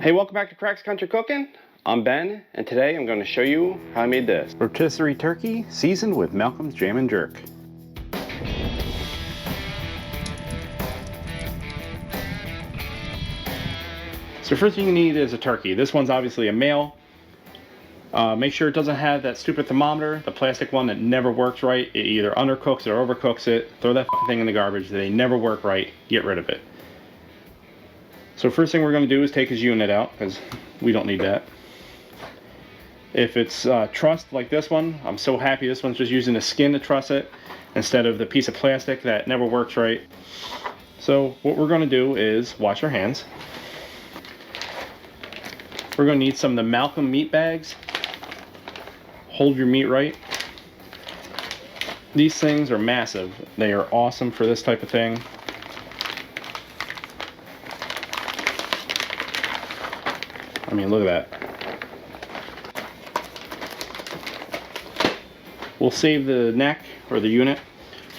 Hey, welcome back to Crack's Country Cooking. I'm Ben, and today I'm going to show you how I made this. Rotisserie turkey seasoned with Malcom's Jammin jerk. So first thing you need is a turkey. This one's obviously a male. Make sure it doesn't have that stupid thermometer, the plastic one that never works right. It either undercooks or overcooks it. Throw that thing in the garbage. They never work right. Get rid of it. So first thing we're going to do is take his unit out, because we don't need that. If it's trussed like this one, I'm so happy this one's just using the skin to truss it instead of the piece of plastic that never works right. So what we're going to do is wash our hands. We're going to need some of the Malcom meat bags. Hold your meat right. These things are massive. They are awesome for this type of thing. I mean, look at that. We'll save the neck or the unit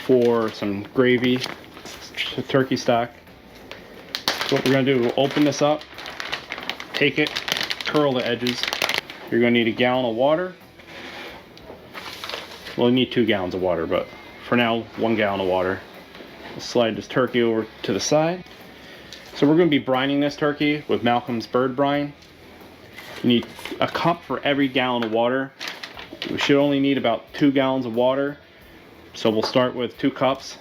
for some gravy, turkey stock. So what we're going to do, we'll open this up, take it, curl the edges. You're going to need a gallon of water. Well, you need 2 gallons of water, but for now, 1 gallon of water. We'll slide this turkey over to the side. So we're going to be brining this turkey with Malcom's bird brine. You need a cup for every gallon of water. We should only need about 2 gallons of water. So we'll start with 2 cups.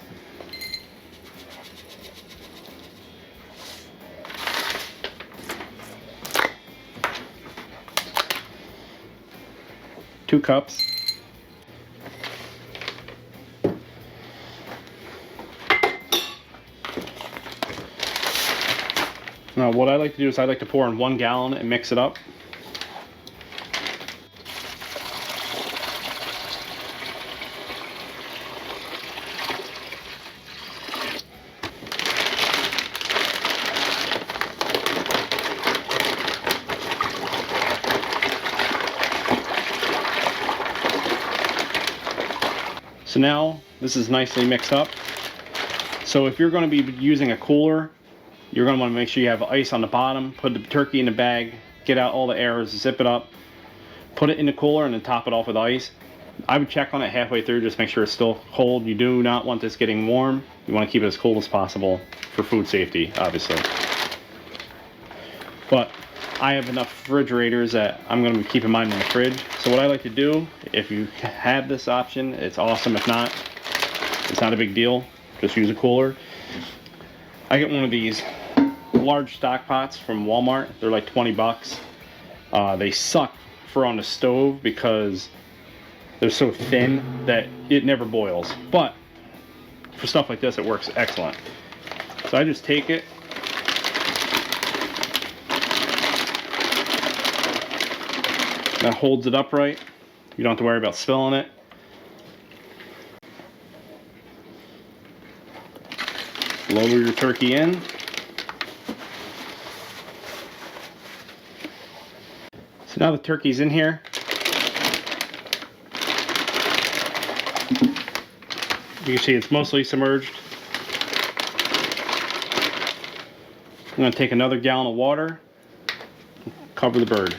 Two cups. Now what I like to do is I like to pour in 1 gallon and mix it up. So now this is nicely mixed up. So if you're going to be using a cooler, you're going to want to make sure you have ice on the bottom. Put the turkey in the bag, get out all the air, zip it up, put it in the cooler, and then top it off with ice. I would check on it halfway through, just make sure it's still cold. You do not want this getting warm. You want to keep it as cold as possible for food safety, obviously. But I have enough refrigerators that I'm going to be keeping mine in the fridge. So what I like to do, if you have this option, it's awesome. If not, it's not a big deal. Just use a cooler. I get one of these large stock pots from Walmart. They're like 20 bucks. They suck for on the stove because they're so thin that it never boils. But for stuff like this, it works excellent. So I just take it. That holds it upright. You don't have to worry about spilling it. Lower your turkey in. So now the turkey's in here. You can see it's mostly submerged. I'm going to take another gallon of water, cover the bird.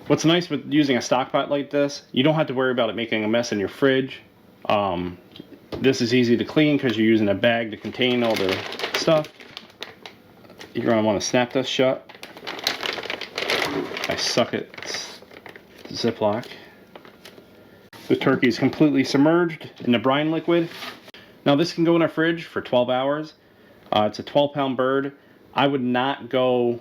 What's nice with using a stock pot like this, you don't have to worry about it making a mess in your fridge. This is easy to clean because you're using a bag to contain all the stuff. You're going to want to snap this shut. I suck it. Ziploc. The turkey is completely submerged in the brine liquid. Now this can go in our fridge for 12 hours. It's a 12-pound bird. I would not go,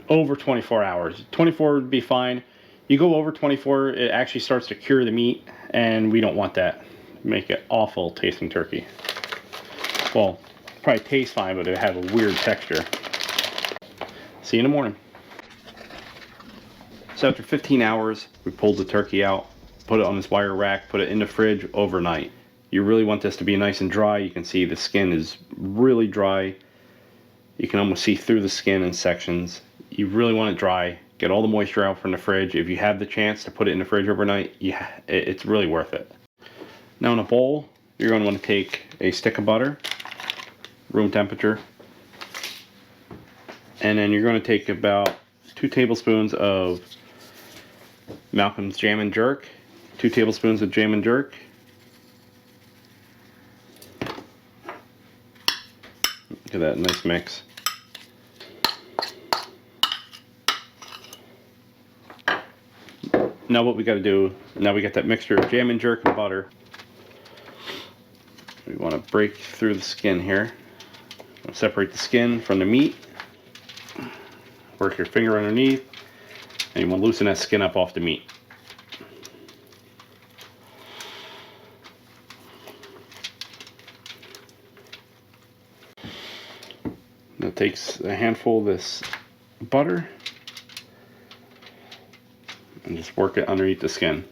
over 24 hours. 24 would be fine. You go over 24, it actually starts to cure the meat, and we don't want that. Make it awful tasting turkey. Well, probably taste fine, but it have a weird texture. See you in the morning. So after 15 hours, we pulled the turkey out, put it on this wire rack, put it in the fridge overnight. You really want this to be nice and dry. You can see the skin is really dry. You can almost see through the skin in sections. You really want it dry. Get all the moisture out from the fridge. If you have the chance to put it in the fridge overnight, it's really worth it. Now in a bowl, you're going to want to take a stick of butter, room temperature, and then you're going to take about 2 tablespoons of Malcom's Jammin jerk, 2 tablespoons of Jammin jerk. Look at that, nice mix. Now what we got to do, now we got that mixture of Jammin jerk and butter. We want to break through the skin here. Separate the skin from the meat. Work your finger underneath, and you want to loosen that skin up off the meat. Now it takes a handful of this butter and just work it underneath the skin.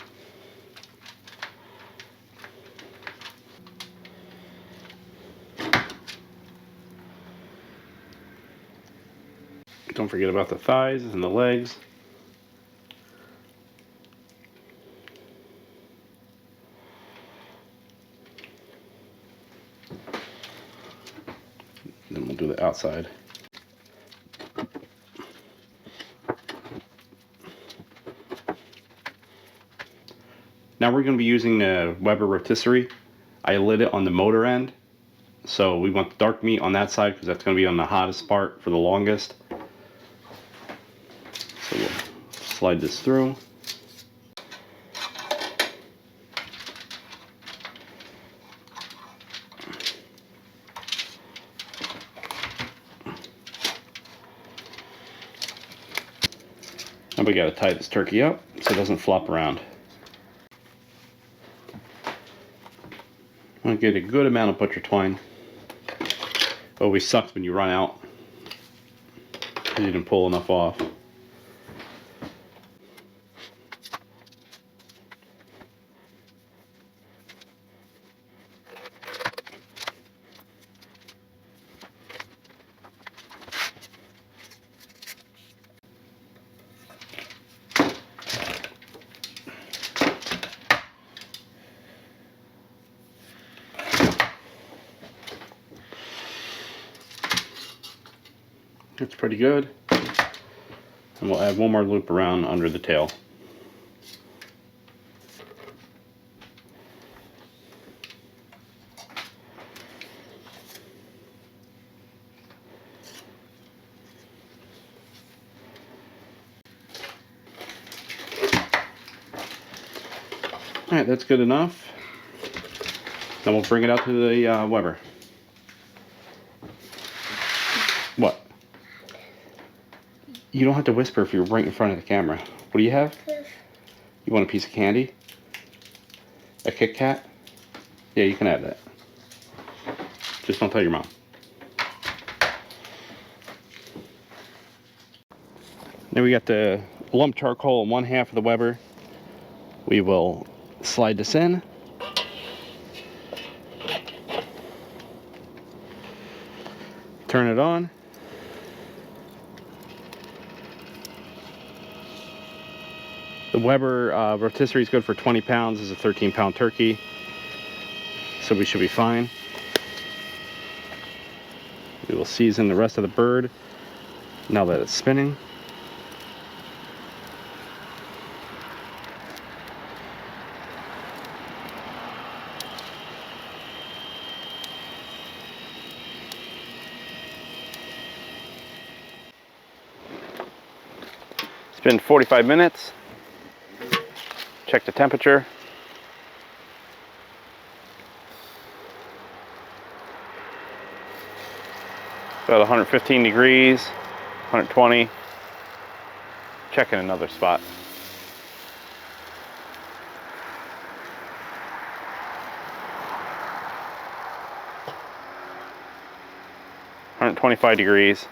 Don't forget about the thighs and the legs. Then we'll do the outside. Now we're going to be using the Weber Rotisserie. I lit it on the motor end, so we want the dark meat on that side because that's going to be on the hottest part for the longest. So we'll slide this through. Now we got to tie this turkey up so it doesn't flop around. I'm going to get a good amount of butcher twine. It always sucks when you run out because you didn't pull enough off. It's pretty good. And we'll add one more loop around under the tail. Alright, that's good enough. Then we'll bring it out to the Weber. What? You don't have to whisper if you're right in front of the camera. What do you have? You want a piece of candy? A Kit Kat? Yeah, you can have that. Just don't tell your mom. Then we got the lump charcoal in one half of the Weber. We will slide this in. Turn it on. The Weber rotisserie is good for 20 pounds. It's a 13-pound turkey, so we should be fine. We will season the rest of the bird now that it's spinning. It's been 45 minutes. Check the temperature. About 115 degrees, 120. Checking another spot. $125 degrees.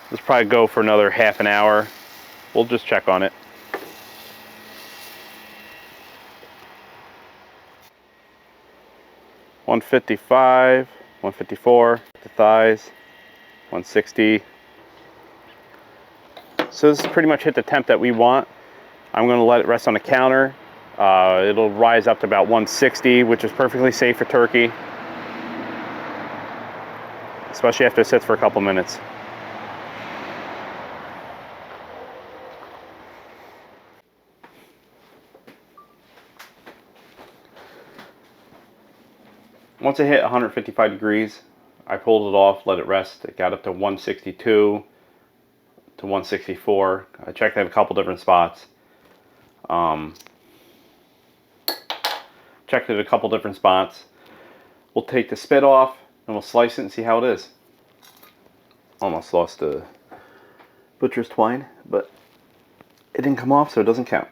Let's probably go for another half an hour. We'll just check on it. $155, $154, the thighs, $160. So this pretty much hit the temp that we want. I'm going to let it rest on the counter It'll rise up to about 160, which is perfectly safe for turkey, especially after it sits for a couple minutes. Once it hit 155 degrees, I pulled it off, let it rest. It got up to 162 to 164. I checked at a couple different spots. Checked it a couple different spots. We'll take the spit off and we'll slice it and see how it is. Almost lost the butcher's twine, but it didn't come off, so it doesn't count.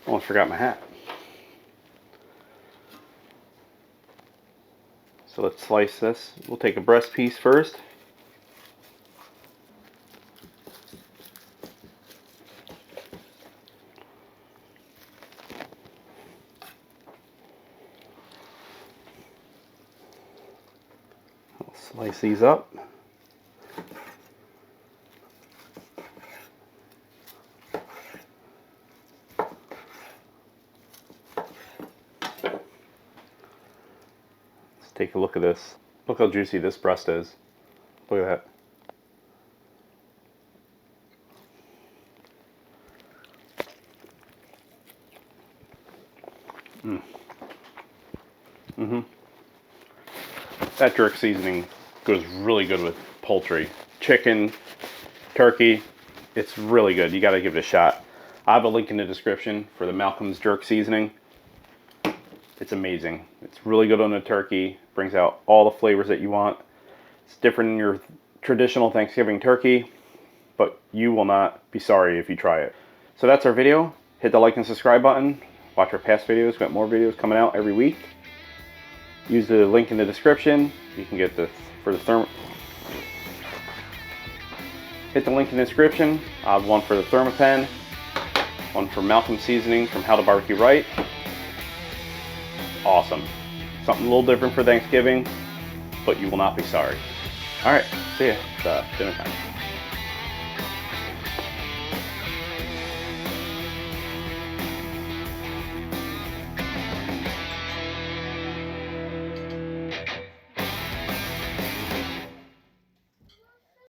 Almost forgot my hat. So let's slice this. We'll take a breast piece first. I'll slice these up. Take a look at this. Look how juicy this breast is. Look at that. That jerk seasoning goes really good with poultry, chicken, turkey. It's really good. You got to give it a shot. I have a link in the description for the Malcom's jerk seasoning. It's amazing. It's really good on the turkey. Brings out all the flavors that you want. It's different than your traditional Thanksgiving turkey, but you will not be sorry if you try it. So that's our video. Hit the like and subscribe button. Watch our past videos. We've got more videos coming out every week. Use the link in the description. You can get this for the thermo. Hit the link in the description. I have one for the ThermoPen, one for Malcom seasoning from How to BBQ Right. Awesome. Something a little different for Thanksgiving, but you will not be sorry. All right, see ya. It's dinner time.